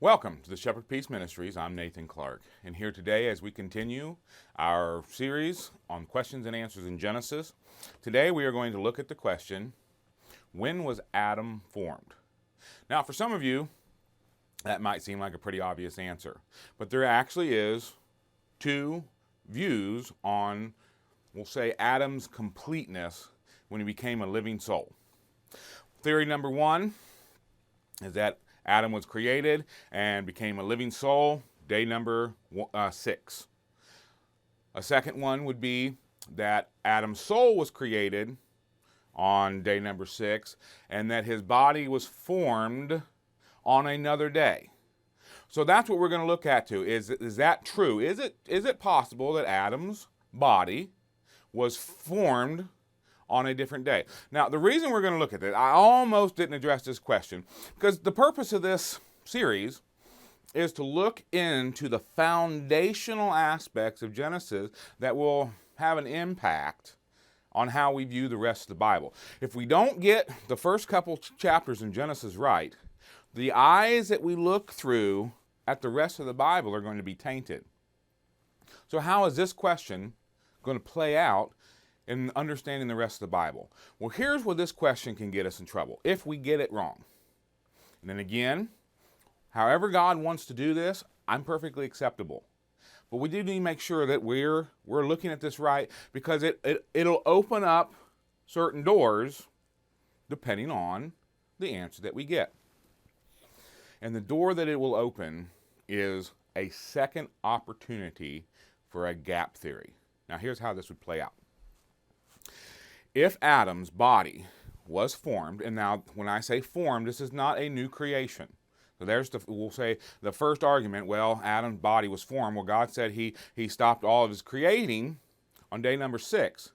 Welcome to the Shepherd Peace Ministries. I'm Nathan Clark, and here today as we continue our series on questions and answers in Genesis, today we are going to look at the question, when was Adam formed? Now, for some of you, that might seem like a pretty obvious answer, but there actually is two views on, we'll say, Adam's completeness when he became a living soul. Theory number one is that Adam was created and became a living soul, day number 6. A second one would be that Adam's soul was created on day number 6 and that his body was formed on another day. So that's what we're going to look at too. Is that true? Is it possible that Adam's body was formed on a different day? Now, the reason we're going to look at it, I almost didn't address this question, because the purpose of this series is to look into the foundational aspects of Genesis that will have an impact on how we view the rest of the Bible. If we don't get the first couple chapters in Genesis right, the eyes that we look through at the rest of the Bible are going to be tainted. So how is this question going to play out in understanding the rest of the Bible? Well, here's where this question can get us in trouble, if we get it wrong. And then again, however God wants to do this, I'm perfectly acceptable. But we do need to make sure that we're looking at this right, because it'll open up certain doors depending on the answer that we get. And the door that it will open is a second opportunity for a gap theory. Now, here's how this would play out. If Adam's body was formed, and now when I say formed, this is not a new creation. So we'll say the first argument, well, Adam's body was formed. Well, God said he stopped all of his creating on day number 6.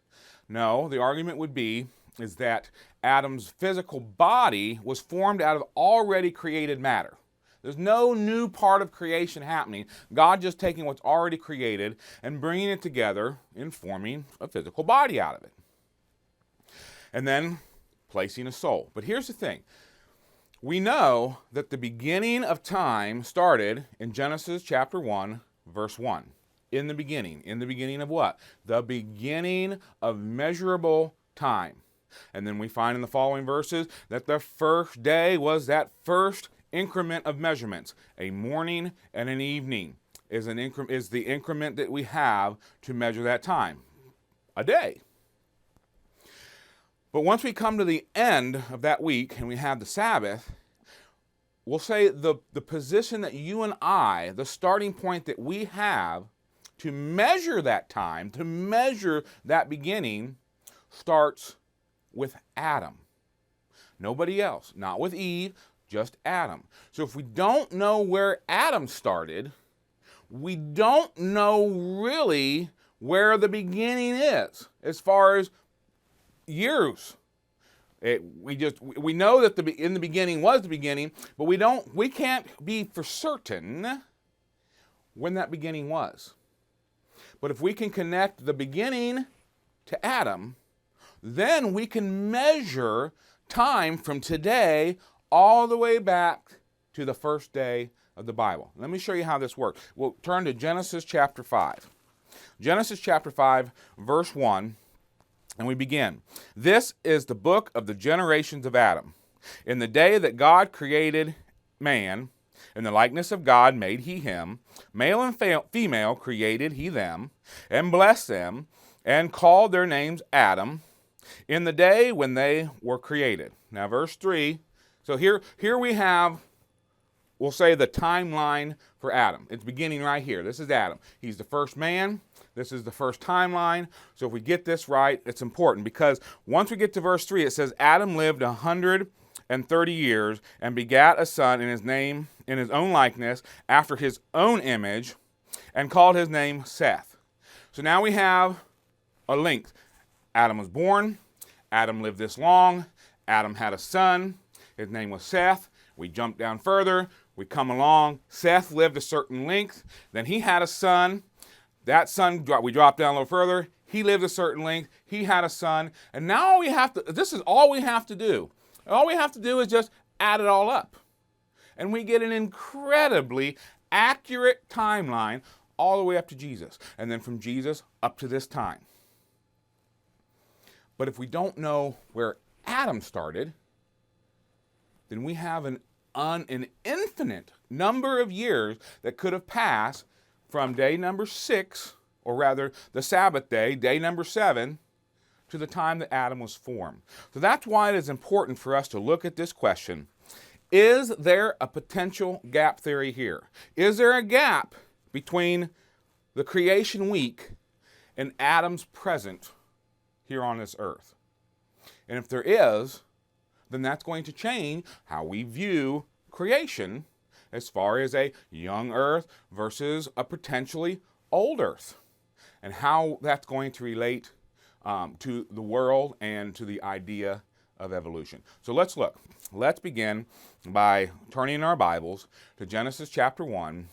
No, the argument would be is that Adam's physical body was formed out of already created matter. There's no new part of creation happening. God just taking what's already created and bringing it together and forming a physical body out of it. And then placing a soul. But here's the thing. We know that the beginning of time started in Genesis chapter 1, verse 1. In the beginning. In the beginning of what? The beginning of measurable time. And then we find in the following verses that the first day was that first increment of measurements. A morning and an evening is the increment that we have to measure that time. A day. But once we come to the end of that week and we have the Sabbath, we'll say the position that you and I, the starting point that we have to measure that time, to measure that beginning, starts with Adam. Nobody else. Not with Eve, just Adam. So if we don't know where Adam started, we don't know really where the beginning is as far as years. We know that in the beginning was the beginning, but we can't be for certain when that beginning was. But if we can connect the beginning to Adam, then we can measure time from today all the way back to the first day of the Bible. Let me show you how this works. We'll turn to Genesis chapter 5. Genesis chapter 5, verse 1. And we begin. This is the book of the generations of Adam. In the day that God created man, in the likeness of God made he him, male and female created he them, and blessed them, and called their names Adam, in the day when they were created. Now verse 3, so here we have, we'll say, the timeline for Adam. It's beginning right here. This is Adam. He's the first man. This is the first timeline. So if we get this right, it's important, because once we get to verse 3, it says, Adam lived 130 years and begat a son in his own likeness, after his own image, and called his name Seth. So now we have a length. Adam was born. Adam lived this long. Adam had a son. His name was Seth. We jump down further. We come along. Seth lived a certain length. Then he had a son. That son, we drop down a little further. He lived a certain length. He had a son. And now this is all we have to do. All we have to do is just add it all up. And we get an incredibly accurate timeline all the way up to Jesus. And then from Jesus up to this time. But if we don't know where Adam started, then we have an infinite number of years that could have passed from day number 6, or rather the Sabbath day, day number 7, to the time that Adam was formed. So that's why it is important for us to look at this question. Is there a potential gap theory here? Is there a gap between the creation week and Adam's present here on this earth? And if there is, then that's going to change how we view creation as far as a young earth versus a potentially old earth, and how that's going to relate to the world and to the idea of evolution. So let's look. Let's begin by turning our Bibles to Genesis chapter 1,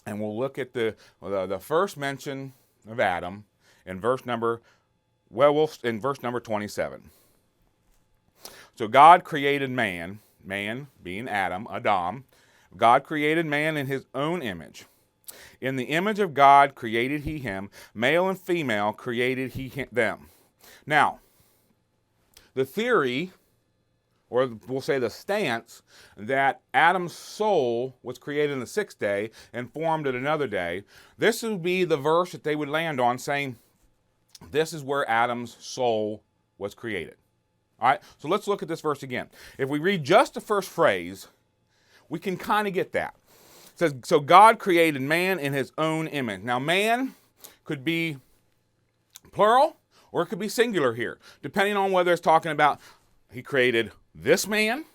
and we'll look at the first mention of Adam in verse number 27. So God created man being Adam. God created man in his own image. In the image of God created he him, male and female created he them. Now, the theory, or we'll say the stance, that Adam's soul was created on the 6th day and formed at another day, this would be the verse that they would land on, saying this is where Adam's soul was created. All right, so let's look at this verse again. If we read just the first phrase, we can kind of get that. It says, so God created man in his own image. Now, man could be plural or it could be singular here, depending on whether it's talking about he created this man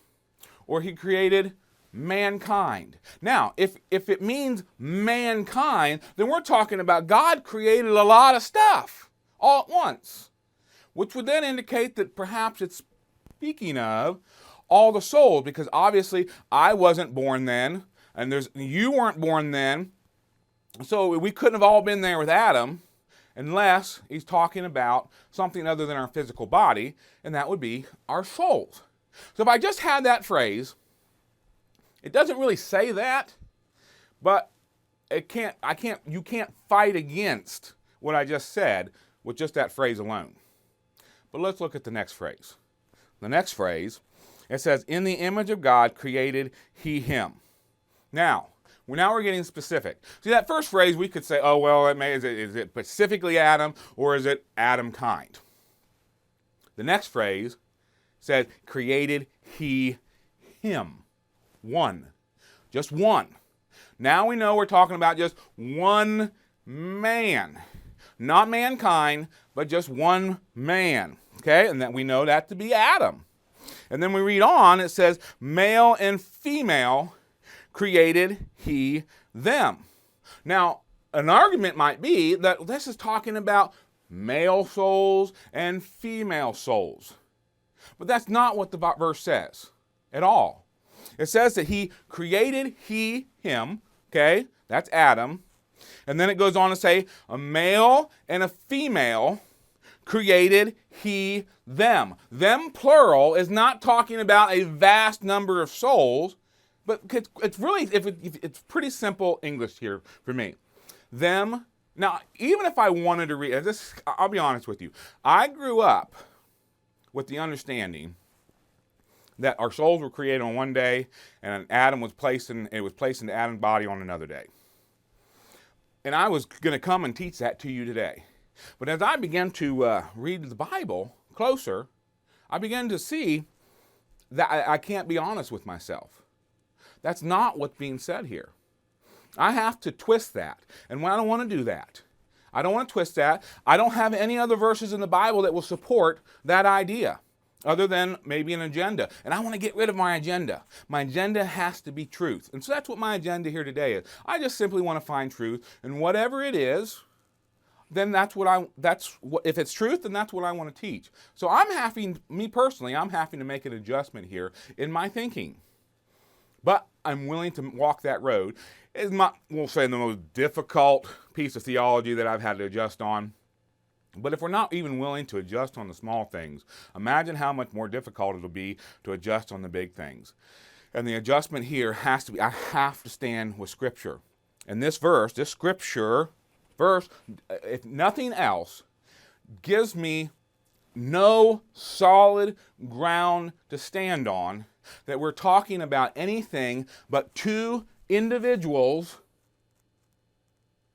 or he created mankind. Now, if it means mankind, then we're talking about God created a lot of stuff all at once, which would then indicate that perhaps it's speaking of all the souls, because obviously I wasn't born then, and you weren't born then, so we couldn't have all been there with Adam unless he's talking about something other than our physical body, and that would be our souls. So if I just had that phrase, it doesn't really say that, but you can't fight against what I just said with just that phrase alone. But let's look at the next phrase. The next phrase, it says, in the image of God created he him. Now we're getting specific. See, that first phrase, we could say, oh, well, is it specifically Adam, or is it Adam kind? The next phrase says, created he him. One. Just one. Now we know we're talking about just one man. Not mankind, but just one man. Okay, and then we know that to be Adam. And then we read on, it says, male and female created he them. Now, an argument might be that this is talking about male souls and female souls. But that's not what the verse says at all. It says that he created he him, okay, that's Adam. And then it goes on to say, a male and a female created he them. Them, plural, is not talking about a vast number of souls, but it's really, it's pretty simple English here for me. Them, now, even if I wanted to read this, I'll be honest with you. I grew up with the understanding that our souls were created on one day, and Adam was placed into Adam's body on another day. And I was going to come and teach that to you today. But as I began to read the Bible closer, I began to see that I can't be honest with myself. That's not what's being said here. I have to twist that, and I don't want to do that. I don't want to twist that. I don't have any other verses in the Bible that will support that idea, other than maybe an agenda. And I want to get rid of my agenda. My agenda has to be truth. And so that's what my agenda here today is. I just simply want to find truth, and whatever it is, then if it's truth, then that's what I want to teach. So I'm having to make an adjustment here in my thinking. But I'm willing to walk that road. It's we'll say, the most difficult piece of theology that I've had to adjust on. But if we're not even willing to adjust on the small things, imagine how much more difficult it'll be to adjust on the big things. And the adjustment here has to be, I have to stand with Scripture. And this verse, this Scripture verse, if nothing else, gives me no solid ground to stand on that we're talking about anything but two individuals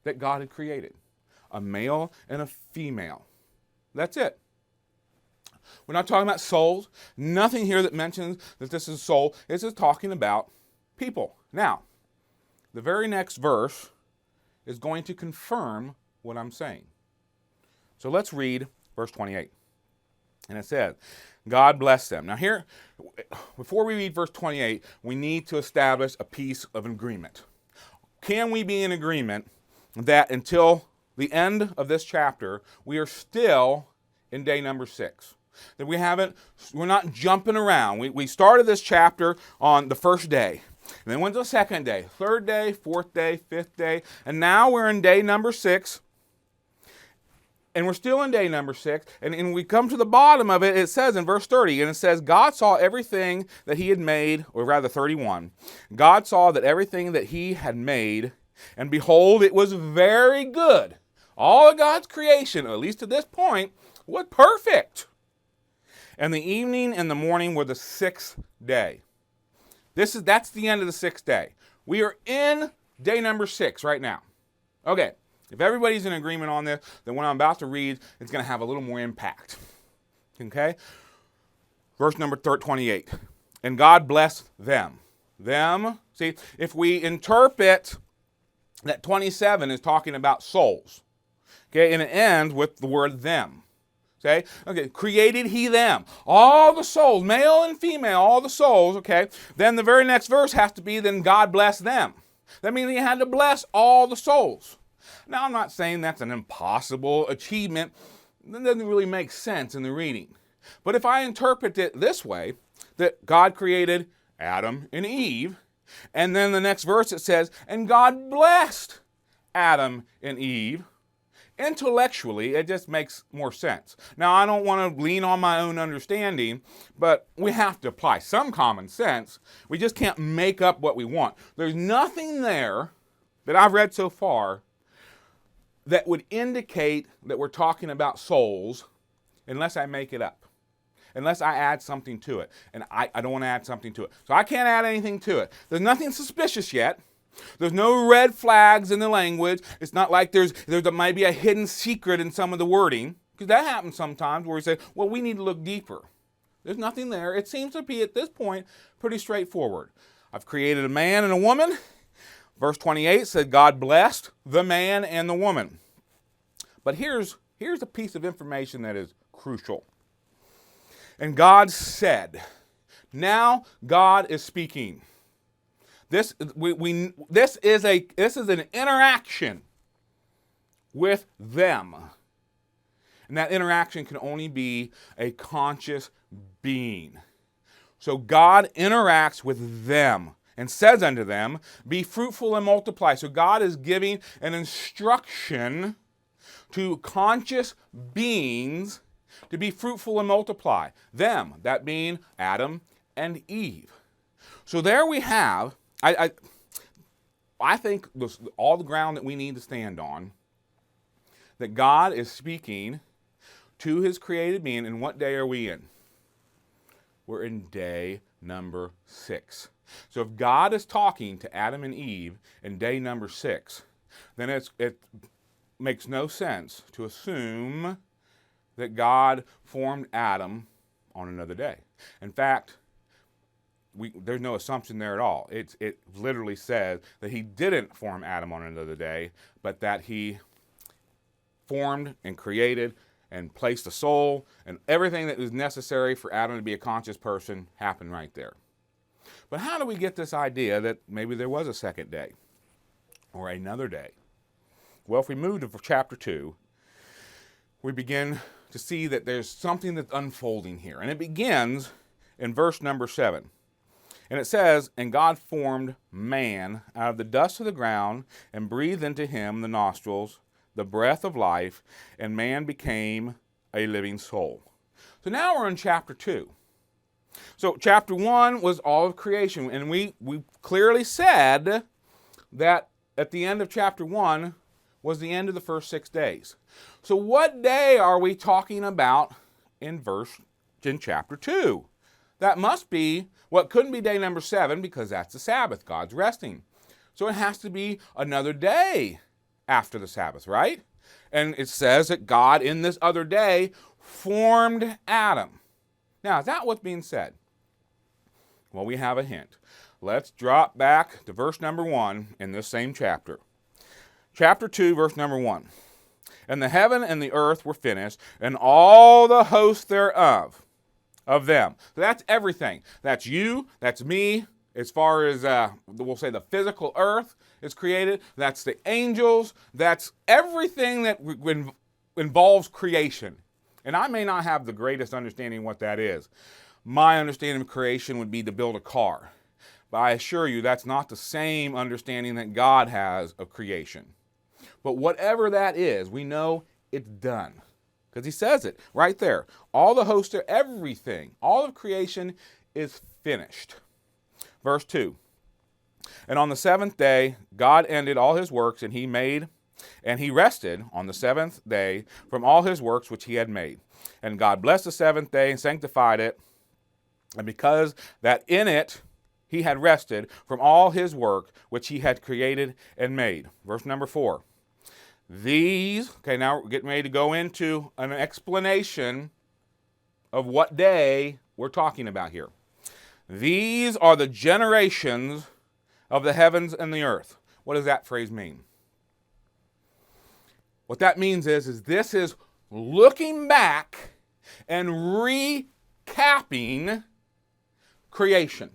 that God had created, a male and a female. That's it. We're not talking about souls. Nothing here that mentions that this is soul. It's just talking about people. Now, the very next verse is going to confirm what I'm saying. So let's read verse 28. And it says, God blessed them. Now here, before we read verse 28, we need to establish a piece of agreement. Can we be in agreement that until the end of this chapter, we are still in day number 6? That we're not jumping around. We started this chapter on the first day, and then went to the second day, third day, fourth day, fifth day, and now we're in day number 6. And we're still in day number 6, and we come to the bottom of it. It says in verse 30, and it says, God saw everything that he had made, or rather 31. God saw that everything that he had made, and behold, it was very good. All of God's creation, at least to this point, was perfect. And the evening and the morning were the 6th day. That's the end of the 6th day. We are in day number 6 right now. Okay. If everybody's in agreement on this, then what I'm about to read is going to have a little more impact. Okay? Verse number 28. And God blessed them. Them. See, if we interpret that 27 is talking about souls. Okay? And it ends with the word them. Okay? Okay. Created he them. All the souls, male and female, all the souls. Okay? Then the very next verse has to be, then God blessed them. That means he had to bless all the souls. Now, I'm not saying that's an impossible achievement. That doesn't really make sense in the reading. But if I interpret it this way, that God created Adam and Eve, and then the next verse it says, and God blessed Adam and Eve, intellectually, it just makes more sense. Now, I don't want to lean on my own understanding, but we have to apply some common sense. We just can't make up what we want. There's nothing there that I've read so far that would indicate that we're talking about souls unless I make it up, unless I add something to it. And I don't want to add something to it. So I can't add anything to it. There's nothing suspicious yet. There's no red flags in the language. It's not like there might be a hidden secret in some of the wording, because that happens sometimes where we say, well, we need to look deeper. There's nothing there. It seems to be, at this point, pretty straightforward. I've created a man and a woman. Verse 28 said, God blessed the man and the woman. But here's a piece of information that is crucial. And God said, now God is speaking. This is an interaction with them. And that interaction can only be a conscious being. So God interacts with them and says unto them, be fruitful and multiply. So God is giving an instruction to conscious beings to be fruitful and multiply. Them, that being Adam and Eve. So there we have, I think all the ground that we need to stand on, that God is speaking to his created being. And what day are we in? We're in day number 6. So if God is talking to Adam and Eve in day number 6, then it makes no sense to assume that God formed Adam on another day. In fact, there's no assumption there at all. It literally says that he didn't form Adam on another day, but that he formed and created and placed a soul, and everything that was necessary for Adam to be a conscious person happened right there. But how do we get this idea that maybe there was a second day or another day? Well, if we move to chapter 2, we begin to see that there's something that's unfolding here. And it begins in verse number 7. And it says, and God formed man out of the dust of the ground and breathed into him the nostrils, the breath of life, and man became a living soul. So now we're in chapter 2. So chapter 1 was all of creation, and we clearly said that at the end of chapter 1 was the end of the first 6 days. So what day are we talking about in chapter 2? That must be, well, it couldn't be day number 7 because that's the Sabbath, God's resting. So it has to be another day after the Sabbath, right? And it says that God in this other day formed Adam. Now, is that what's being said? Well, we have a hint. Let's drop back to verse number 1 in this same chapter. Chapter 2, verse number 1. And the heaven and the earth were finished, and all the host thereof, of them. So that's everything. That's you, that's me, as far as, we'll say the physical earth is created. That's the angels. That's everything that involves creation. And I may not have the greatest understanding of what that is. My understanding of creation would be to build a car. But I assure you that's not the same understanding that God has of creation. But whatever that is, we know it's done. Because he says it right there. All the hosts are everything. All of creation is finished. Verse 2. And on the 7th day, God ended all his works, and he rested on the 7th day from all his works which he had made. And God blessed the 7th day and sanctified it. And because that in it he had rested from all his work which he had created and made. Verse number 4. Now we're getting ready to go into an explanation of what day we're talking about here. These are the generations of the heavens and the earth. What does that phrase mean? What that means is this is looking back and recapping creation,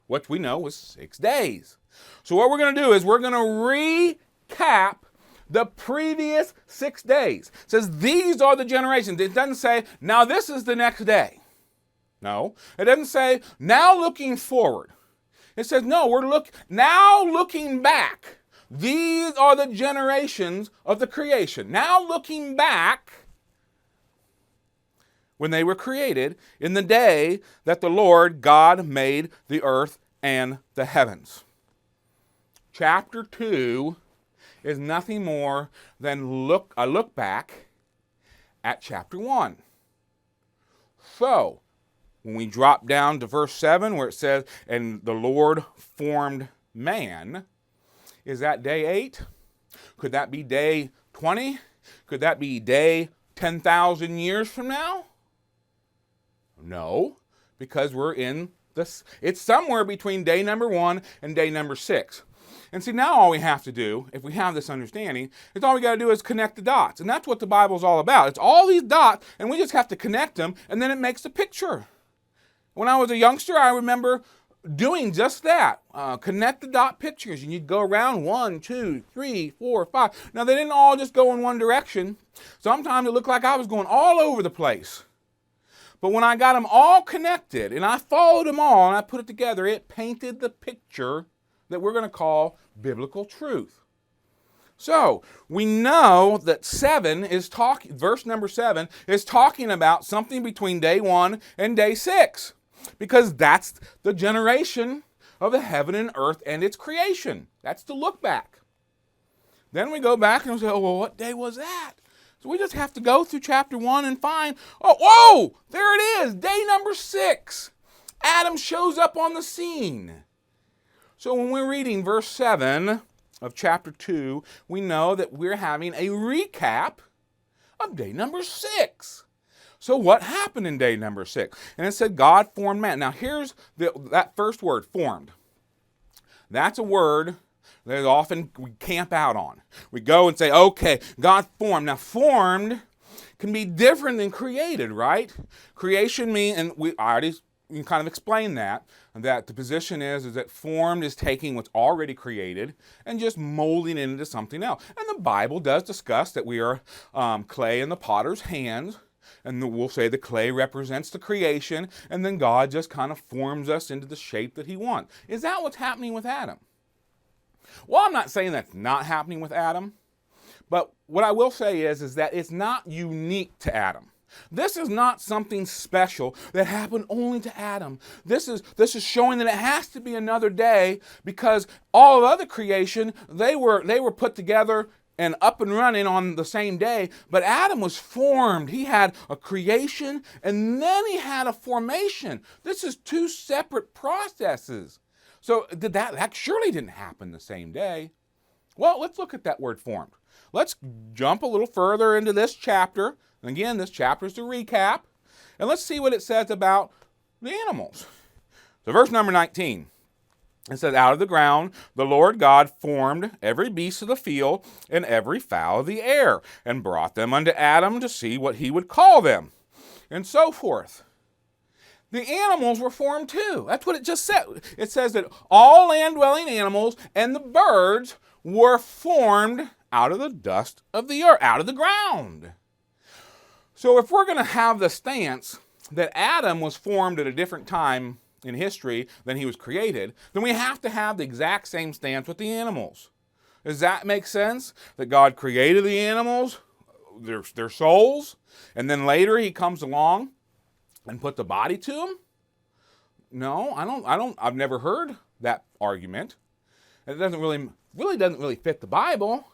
which we know was 6 days. So what we're going to do is we're going to recap the previous 6 days. It says these are the generations. It doesn't say now this is the next day. No, it doesn't say now looking forward. It says no, we're now looking back. These are the generations of the creation. Now looking back when they were created in the day that the Lord God made the earth and the heavens. Chapter 2 is nothing more than a look back at chapter 1. So, when we drop down to verse 7 where it says, and the Lord formed man, is that day 8? Could that be day 20? Could that be day 10,000 years from now? No, because we're in this. It's somewhere between day number 1 and day number 6. And see, now all we have to do, if we have this understanding, is all we got to do is connect the dots. And that's what the Bible's all about. It's all these dots, and we just have to connect them, and then it makes a picture. When I was a youngster, I remember doing just that. Connect the dot pictures, and you'd go around 1, 2, 3, 4, 5. Now, they didn't all just go in one direction. Sometimes it looked like I was going all over the place. But when I got them all connected, and I followed them all, and I put it together, it painted the picture that we're going to call biblical truth. So, we know that verse number 7 is talking about something between day 1 and day 6. Because that's the generation of the heaven and earth and its creation. That's the look back. Then we go back and we say, oh, well, what day was that? So we just have to go through chapter 1 and find, oh, whoa, there it is, day number 6. Adam shows up on the scene. So when we're reading verse 7 of chapter 2, we know that we're having a recap of day number 6. So what happened in day number 6? And it said God formed man. Now here's that first word, formed. That's a word that often we camp out on. We go and say, okay, God formed. Now formed can be different than created, right? Creation means, and I already kind of explained that the position is that formed is taking what's already created and just molding it into something else. And the Bible does discuss that we are clay in the potter's hands, and we'll say the clay represents the creation, and then God just kind of forms us into the shape that he wants. Is that what's happening with Adam? Well, I'm not saying that's not happening with Adam, but what I will say is that it's not unique to Adam. This is not something special that happened only to Adam. This is showing that it has to be another day, because all of other creation, they were put together and up and running on the same day. But Adam was formed. He had a creation and then he had a formation. This is two separate processes. So that surely didn't happen the same day. Well, let's look at that word formed. Let's jump a little further into this chapter. And again, this chapter is to recap. And let's see what it says about the animals. So verse number 19. It says, out of the ground the Lord God formed every beast of the field and every fowl of the air, and brought them unto Adam to see what he would call them, and so forth. The animals were formed too. That's what it just said. It says that all land-dwelling animals and the birds were formed out of the dust of the earth, out of the ground. So if we're going to have the stance that Adam was formed at a different time in history than he was created, then we have to have the exact same stance with the animals. Does that make sense? That God created the animals, their souls, and then later he comes along and put the body to them? No, I've never heard that argument. It doesn't really fit the Bible.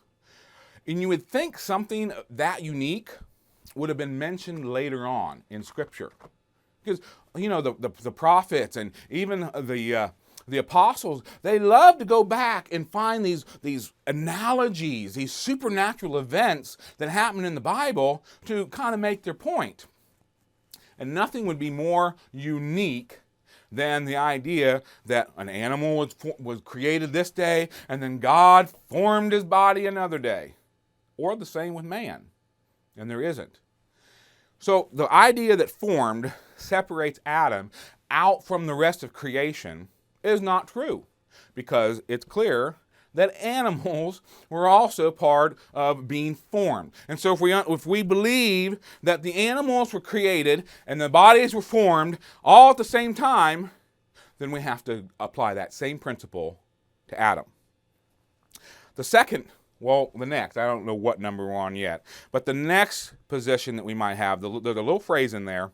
And you would think something that unique would have been mentioned later on in Scripture. Because, the prophets and even the apostles, they love to go back and find these analogies, these supernatural events that happen in the Bible to kind of make their point. And nothing would be more unique than the idea that an animal was created this day and then God formed his body another day. Or the same with man. And there isn't. So the idea that formed separates Adam out from the rest of creation is not true, because it's clear that animals were also part of being formed. And so if we believe that the animals were created and the bodies were formed all at the same time, then we have to apply that same principle to Adam. The next, I don't know what number we're on yet, but the next position that we might have, there's a little phrase in there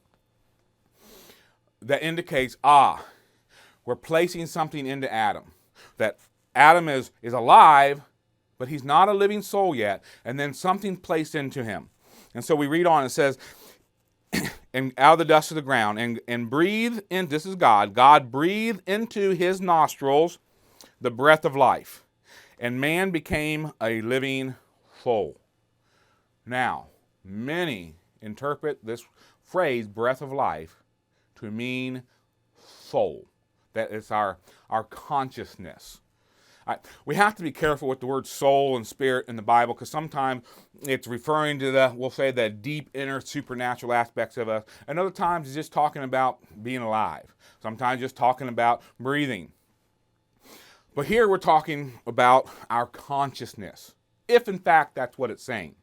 that indicates, we're placing something into Adam. That Adam is alive, but he's not a living soul yet, and then something placed into him. And so we read on, it says, and out of the dust of the ground, and breathe in, this is God breathed into his nostrils the breath of life. And man became a living soul. Now, many interpret this phrase, breath of life, to mean soul. That is our consciousness. We have to be careful with the word soul and spirit in the Bible, because sometimes it's referring to the deep inner supernatural aspects of us. And other times it's just talking about being alive. Sometimes just talking about breathing. But here we're talking about our consciousness, if in fact that's what it's saying.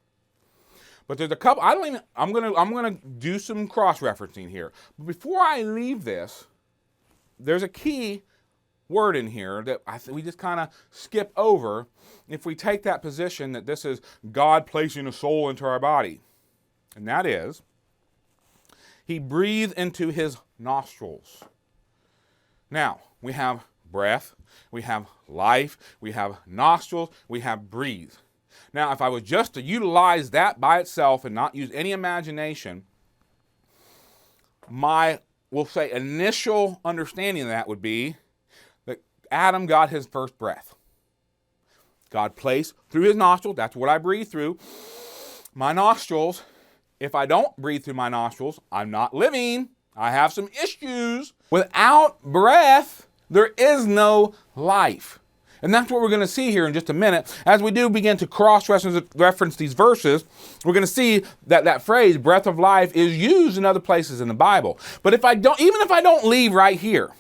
But there's a couple, I'm gonna do some cross-referencing here. But before I leave this, there's a key word in here that we just kind of skip over if we take that position that this is God placing a soul into our body. And that is, he breathed into his nostrils. Now, we have breath, we have life, we have nostrils, we have breathe. Now, if I was just to utilize that by itself and not use any imagination, we'll say initial understanding of that would be that Adam got his first breath. God placed through his nostrils, that's what I breathe through, my nostrils. If I don't breathe through my nostrils, I'm not living. I have some issues. Without breath, there is no life. And that's what we're going to see here in just a minute. As we do begin to cross-reference these verses, we're going to see that phrase, breath of life, is used in other places in the Bible. But even if I don't leave right here,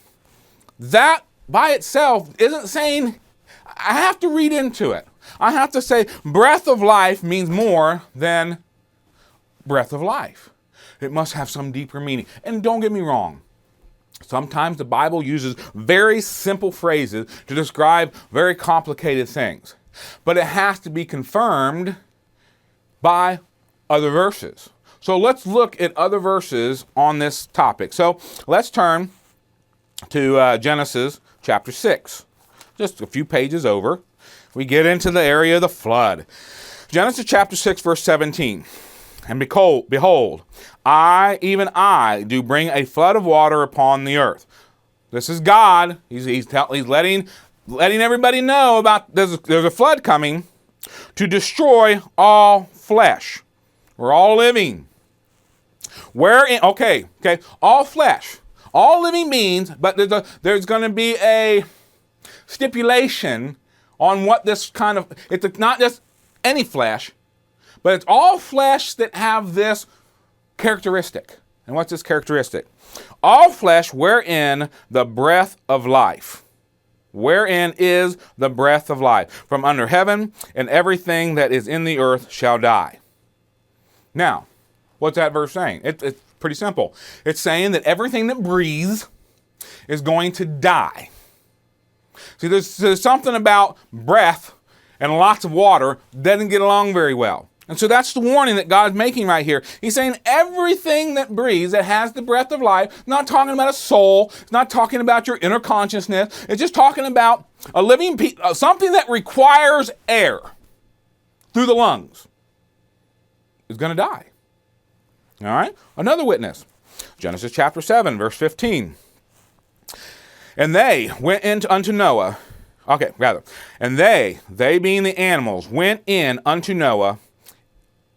that by itself isn't saying, I have to read into it. I have to say breath of life means more than breath of life. It must have some deeper meaning. And don't get me wrong. Sometimes the Bible uses very simple phrases to describe very complicated things. But it has to be confirmed by other verses. So let's look at other verses on this topic. So let's turn to Genesis chapter 6. Just a few pages over. We get into the area of the flood. Genesis chapter 6, verse 17. And behold, I, even I, do bring a flood of water upon the earth. This is God. He's letting everybody know about there's a flood coming to destroy all flesh. We're all living. Okay, all flesh, all living beings, but there's going to be a stipulation on what this kind of, it's not just any flesh, but it's all flesh that have this characteristic. And what's this characteristic? All flesh wherein the breath of life. Wherein is the breath of life? From under heaven, and everything that is in the earth shall die. Now, what's that verse saying? It's pretty simple. It's saying that everything that breathes is going to die. See, there's something about breath and lots of water doesn't get along very well. And so that's the warning that God's making right here. He's saying everything that breathes, that has the breath of life, not talking about a soul, it's not talking about your inner consciousness, it's just talking about a living something that requires air through the lungs is going to die. All right? Another witness. Genesis chapter 7, verse 15. And they went unto Noah. And they being the animals, went in unto Noah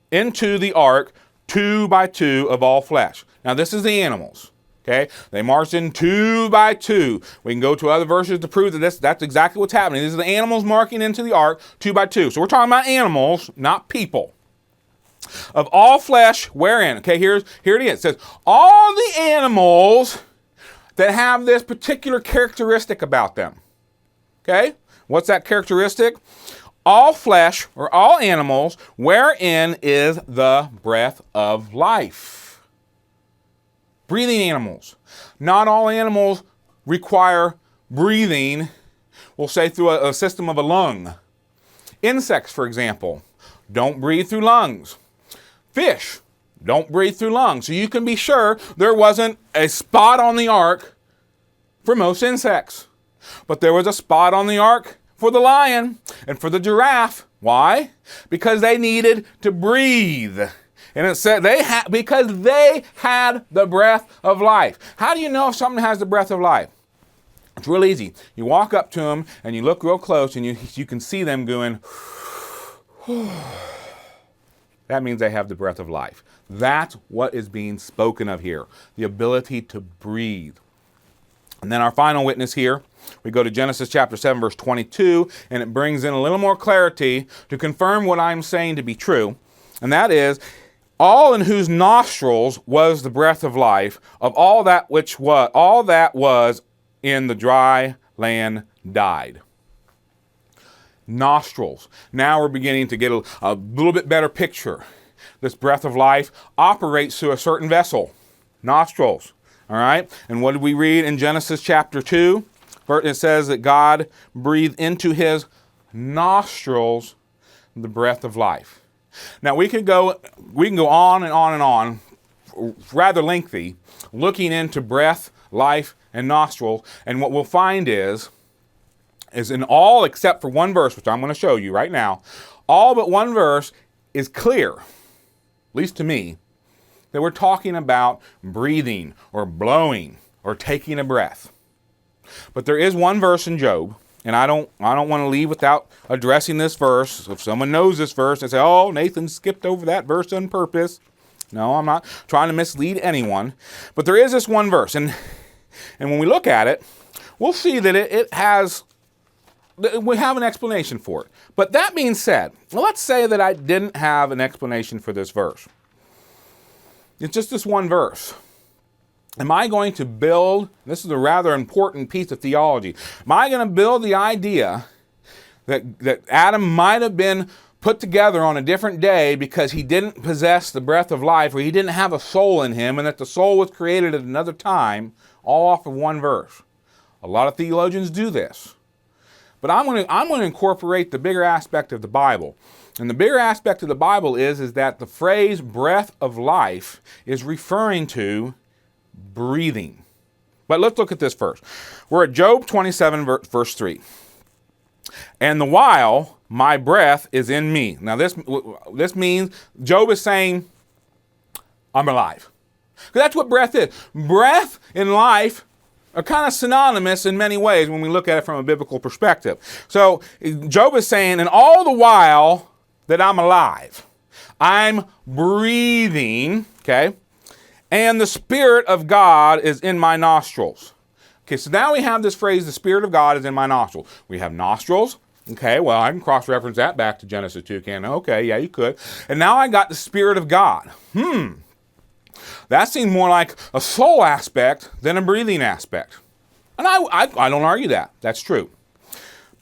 into the ark, 2 by 2 of all flesh. Now this is the animals. Okay? They marched in 2 by 2. We can go to other verses to prove that that's exactly what's happening. These are the animals marching into the ark, 2 by 2. So we're talking about animals, not people. Of all flesh, wherein? Okay, here it is. It says, all the animals that have this particular characteristic about them. Okay? What's that characteristic? All flesh, or all animals, wherein is the breath of life. Breathing animals. Not all animals require breathing, we'll say through a system of a lung. Insects, for example, don't breathe through lungs. Fish don't breathe through lungs. So you can be sure there wasn't a spot on the ark for most insects. But there was a spot on the ark for the lion and for the giraffe. Why? Because they needed to breathe. And it said because they had the breath of life. How do you know if something has the breath of life? It's real easy. You walk up to them and you look real close and you can see them going, that means they have the breath of life. That's what is being spoken of here, the ability to breathe. And then our final witness here, we go to Genesis chapter 7, verse 22, and it brings in a little more clarity to confirm what I'm saying to be true. And that is, all in whose nostrils was the breath of life, of all that was in the dry land died. Nostrils. Now we're beginning to get a little bit better picture. This breath of life operates through a certain vessel. Nostrils. All right? And what did we read in Genesis chapter 2? It says that God breathed into his nostrils the breath of life. Now we can go on and on and on, rather lengthy, looking into breath, life, and nostrils. And what we'll find is in all except for one verse, which I'm going to show you right now, all but one verse is clear, at least to me, that we're talking about breathing or blowing or taking a breath. But there is one verse in Job, and I don't want to leave without addressing this verse. If someone knows this verse, they say, oh, Nathan skipped over that verse on purpose. No, I'm not trying to mislead anyone. But there is this one verse, and when we look at it, we'll see that we have an explanation for it. But that being said, let's say that I didn't have an explanation for this verse. It's just this one verse. Am I going to build, this is a rather important piece of theology, am I going to build the idea that Adam might have been put together on a different day because he didn't possess the breath of life, or he didn't have a soul in him, and that the soul was created at another time, all off of one verse? A lot of theologians do this. But I'm going to incorporate the bigger aspect of the Bible. And the bigger aspect of the Bible is that the phrase breath of life is referring to breathing. But let's look at this first. We're at Job 27, verse 3. And the while my breath is in me. Now this means Job is saying, I'm alive. Because that's what breath is. Breath and life are kind of synonymous in many ways when we look at it from a biblical perspective. So Job is saying, and all the while that I'm alive, I'm breathing, okay? And the Spirit of God is in my nostrils. Okay, so now we have this phrase, the Spirit of God is in my nostrils. We have nostrils. Okay, well, I can cross-reference that back to Genesis 2, can't I? Okay, yeah, you could. And now I got the Spirit of God. That seems more like a soul aspect than a breathing aspect. And I don't argue that. That's true.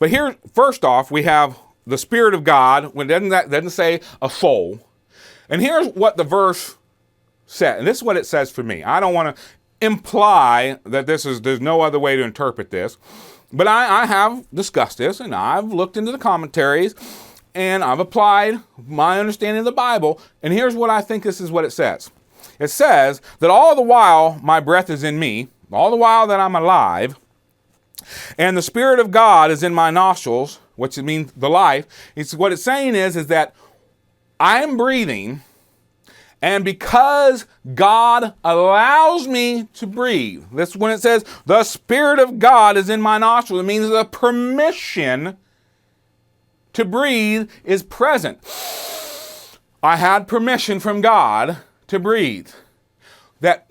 But here, first off, we have the Spirit of God. When that doesn't say a soul. And here's what the verse said. And this is what it says for me. I don't want to imply that there's no other way to interpret this. But I have discussed this, and I've looked into the commentaries, and I've applied my understanding of the Bible. And here's what I think this is what it says. It says that all the while my breath is in me, all the while that I'm alive, and the Spirit of God is in my nostrils, which means the life. What it's saying is that I'm breathing, and because God allows me to breathe, that's when it says the Spirit of God is in my nostrils, it means the permission to breathe is present. I had permission from God to breathe.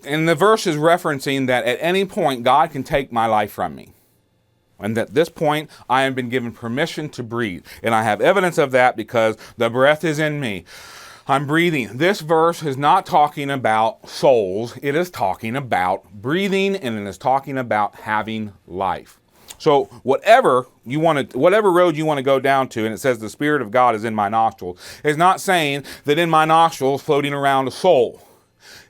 And the verse is referencing that at any point God can take my life from me. And at this point, I have been given permission to breathe. And I have evidence of that because the breath is in me. I'm breathing. This verse is not talking about souls. It is talking about breathing, and it is talking about having life. So whatever road you want to go down to, and it says the Spirit of God is in my nostrils, is not saying that in my nostrils floating around a soul.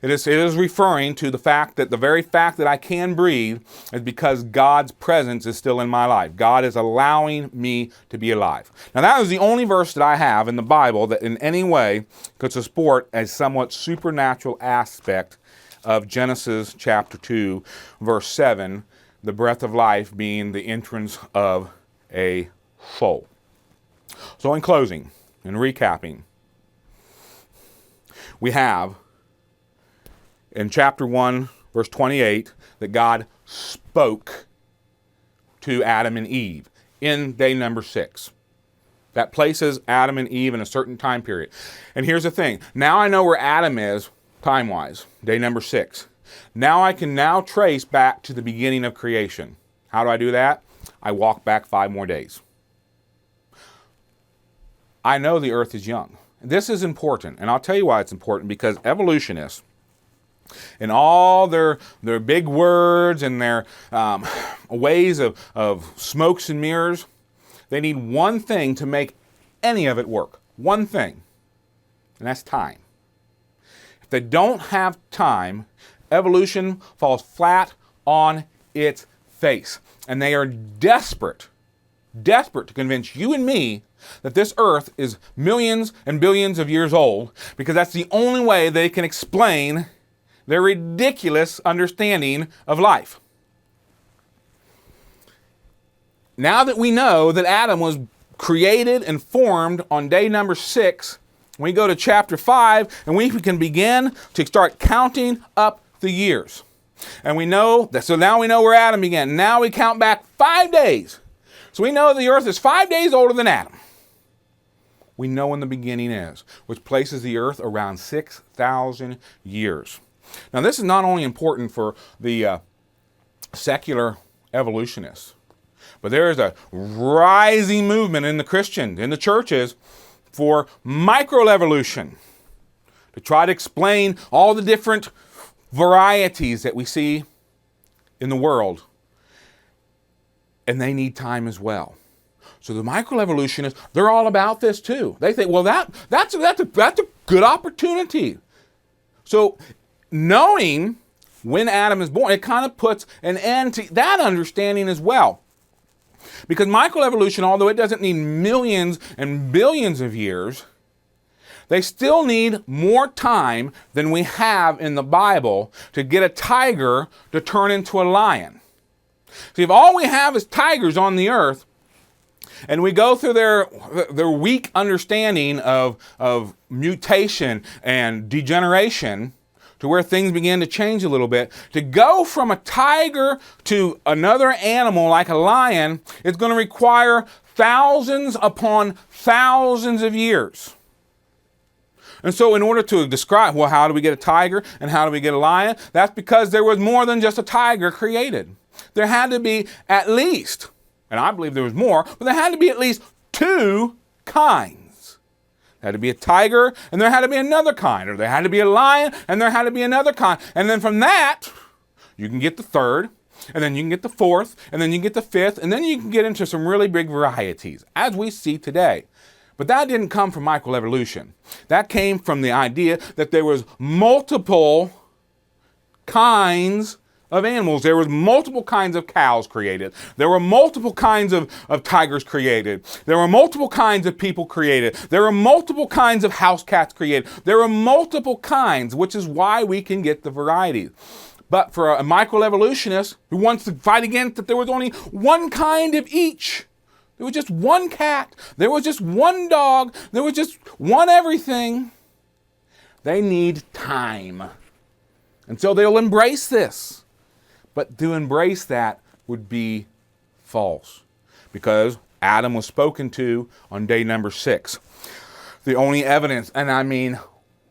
It is referring to the fact that the very fact that I can breathe is because God's presence is still in my life. God is allowing me to be alive. Now that is the only verse that I have in the Bible that in any way could support a somewhat supernatural aspect of Genesis chapter 2, verse 7, the breath of life being the entrance of a soul. So in closing, in recapping, we have in chapter 1, verse 28, that God spoke to Adam and Eve in day number 6. That places Adam and Eve in a certain time period. And here's the thing. Now I know where Adam is time-wise, day number 6. Now I can trace back to the beginning of creation. How do I do that? I walk back 5 more days. I know the earth is young. This is important, and I'll tell you why it's important, because evolutionists, and all their big words and their ways of smokes and mirrors, they need one thing to make any of it work. One thing. And that's time. If they don't have time, evolution falls flat on its face. And they are desperate to convince you and me that this earth is millions and billions of years old, because that's the only way they can explain their ridiculous understanding of life. Now that we know that Adam was created and formed on day number 6, we go to chapter 5, and we can begin to start counting up the years. And we know that, so now we know where Adam began. Now we count back 5 days. So we know the earth is 5 days older than Adam. We know when the beginning is, which places the earth around 6,000 years. Now, this is not only important for the secular evolutionists, but there is a rising movement in the churches, for microevolution, to try to explain all the different varieties that we see in the world. And they need time as well. So the microevolutionists, they're all about this too. They think, well, that's a good opportunity. So knowing when Adam is born, it kind of puts an end to that understanding as well. Because microevolution, although it doesn't need millions and billions of years, they still need more time than we have in the Bible to get a tiger to turn into a lion. See, if all we have is tigers on the earth, and we go through their weak understanding of mutation and degeneration to where things begin to change a little bit, to go from a tiger to another animal like a lion, it's going to require thousands upon thousands of years. And so in order to describe, well, how do we get a tiger and how do we get a lion? That's because there was more than just a tiger created. There had to be at least, and I believe there was more, but there had to be at least two kinds. There had to be a tiger and there had to be another kind, or there had to be a lion and there had to be another kind. And then from that, you can get the third, and then you can get the fourth, and then you can get the fifth, and then you can get into some really big varieties, as we see today. But that didn't come from microevolution. That came from the idea that there was multiple kinds of animals. There was multiple kinds of cows created. There were multiple kinds of tigers created. There were multiple kinds of people created. There were multiple kinds of house cats created. There were multiple kinds, which is why we can get the varieties. But for a microevolutionist who wants to fight against that there was only one kind of each, there was just one cat, there was just one dog, there was just one everything, they need time. And so they'll embrace this. But to embrace that would be false, because Adam was spoken to on day number 6. The only evidence, and I mean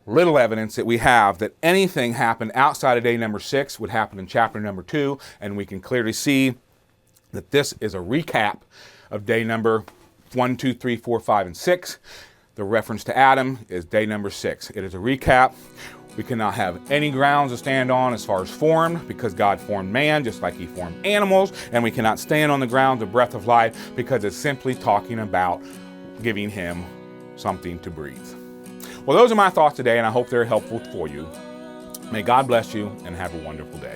little evidence, that we have that anything happened outside of day number 6 would happen in chapter number 2, and we can clearly see that this is a recap of day number 1, 2, 3, 4, 5, and 6. The reference to Adam is day number 6. It is a recap. We cannot have any grounds to stand on as far as formed, because God formed man just like he formed animals, and we cannot stand on the grounds of breath of life because it's simply talking about giving him something to breathe. Well, those are my thoughts today, and I hope they're helpful for you. May God bless you and have a wonderful day.